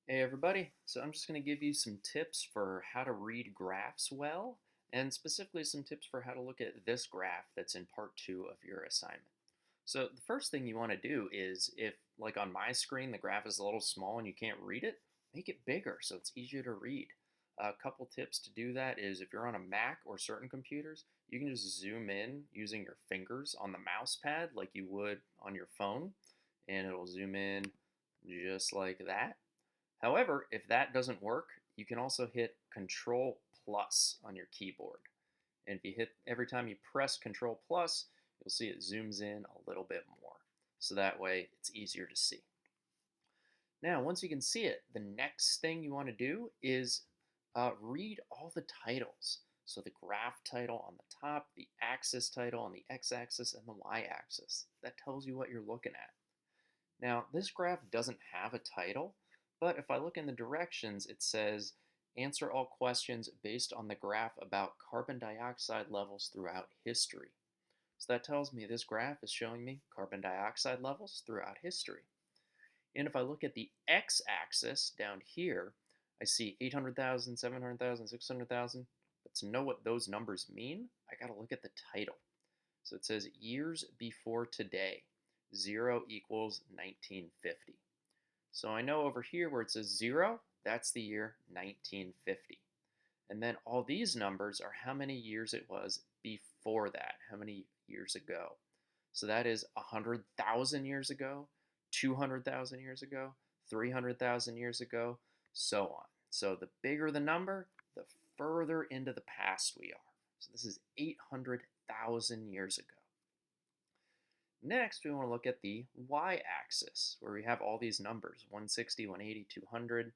Hey everybody, so I'm just going to give you some tips for how to read graphs well, and specifically some tips for how to look at this graph that's in part 2 of your assignment. So the first thing you want to do is if, like on my screen, the graph is a little small and you can't read it, make it bigger so it's easier to read. A couple tips to do that is if you're on a Mac or certain computers, you can just zoom in using your fingers on the mouse pad like you would on your phone, and it'll zoom in just like that. However, if that doesn't work, you can also hit Control plus on your keyboard. And if you hit every time you press Control plus, you'll see it zooms in a little bit more. So that way it's easier to see. Now, once you can see it, the next thing you want to do is read all the titles. So the graph title on the top, the axis title on the x-axis, and the y-axis. That tells you what you're looking at. Now, this graph doesn't have a title, but if I look in the directions, it says answer all questions based on the graph about carbon dioxide levels throughout history. So that tells me this graph is showing me carbon dioxide levels throughout history. And if I look at the x-axis down here, I see 800,000, 700,000, 600,000. But to know what those numbers mean, I got to look at the title. So it says years before today. 0 equals 1950. So I know over here where it says 0, that's the year 1950. And then all these numbers are how many years it was before that, how many years ago. So that is 100,000 years ago, 200,000 years ago, 300,000 years ago, so on. So the bigger the number, the further into the past we are. So this is 800,000 years ago. Next, we want to look at the y-axis, where we have all these numbers, 160, 180, 200.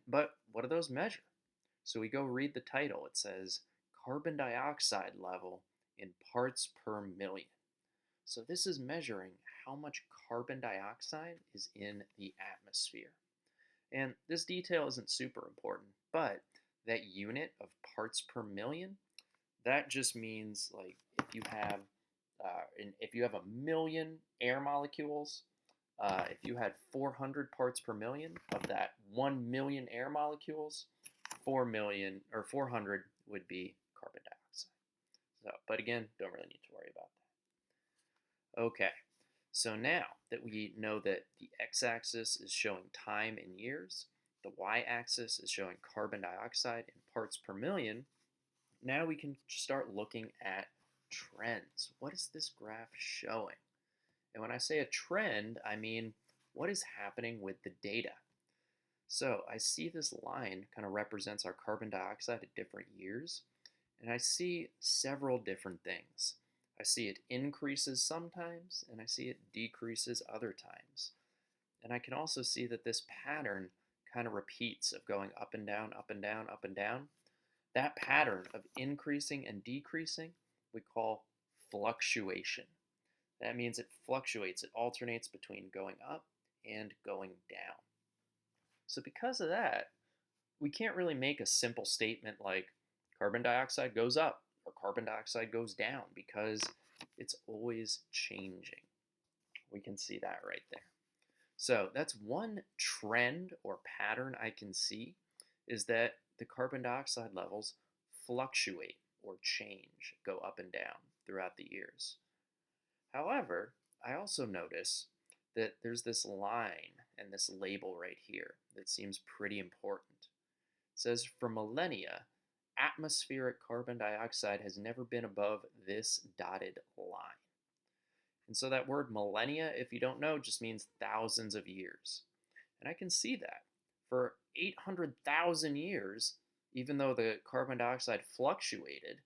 But what do those measure? So we go read the title. It says carbon dioxide level in parts per million. So this is measuring how much carbon dioxide is in the atmosphere. And this detail isn't super important, but that unit of parts per million, that just means like if you have a million air molecules, if you had 400 parts per million of that 1 million air molecules, 4 million or 400 would be carbon dioxide. So, but again, don't really need to worry about that. Okay, so now that we know that the x-axis is showing time in years, the y-axis is showing carbon dioxide in parts per million, now we can start looking at trends. What is this graph showing? And when I say a trend, I mean what is happening with the data. So I see this line kind of represents our carbon dioxide at different years, and I see several different things. I see it increases sometimes, and I see it decreases other times. And I can also see that this pattern kind of repeats of going up and down, up and down, up and down. That pattern of increasing and decreasing we call fluctuation. That means it fluctuates, it alternates between going up and going down. So because of that, we can't really make a simple statement like carbon dioxide goes up or carbon dioxide goes down because it's always changing. We can see that right there. So that's one trend or pattern I can see is that the carbon dioxide levels fluctuate or change, go up and down throughout the years. However, I also notice that there's this line and this label right here that seems pretty important. It says, for millennia, atmospheric carbon dioxide has never been above this dotted line. And so that word millennia, if you don't know, just means thousands of years. And I can see that. For 800,000 years, even though the carbon dioxide fluctuated,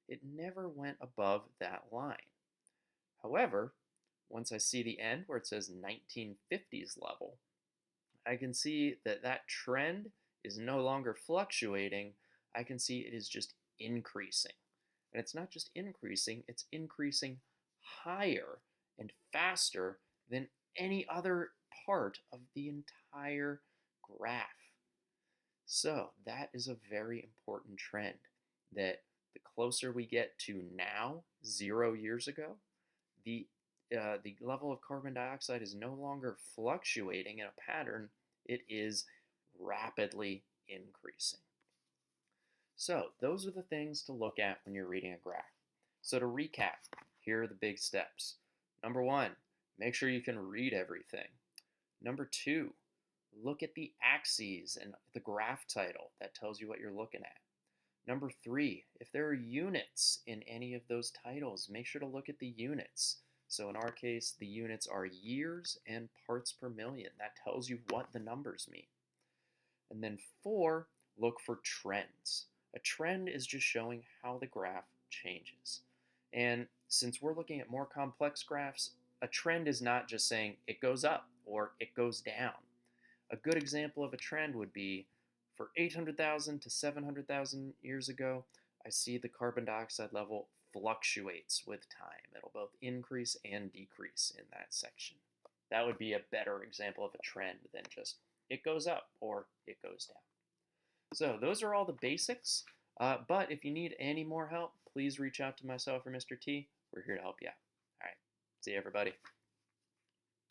it never went above that line. However, once I see the end where it says 1950s level, I can see that that trend is no longer fluctuating. I can see it is just increasing. And it's not just increasing, it's increasing higher and faster than any other part of the entire graph. So that is a very important trend that the closer we get to now, 0 years ago, the level of carbon dioxide is no longer fluctuating in a pattern, It is rapidly increasing. So those are the things to look at when you're reading a graph. So to recap, here are the big steps. Number one, make sure you can read everything. Number two, look at the axes and the graph title. That tells you what you're looking at. Number three, if there are units in any of those titles, make sure to look at the units. So in our case, the units are years and parts per million. That tells you what the numbers mean. And then four, look for trends. A trend is just showing how the graph changes. And since we're looking at more complex graphs, a trend is not just saying it goes up or it goes down. A good example of a trend would be for 800,000 to 700,000 years ago, I see the carbon dioxide level fluctuates with time. It'll both increase and decrease in that section. That would be a better example of a trend than just it goes up or it goes down. So those are all the basics, but if you need any more help, please reach out to myself or Mr. T. We're here to help you out. All right, see you everybody.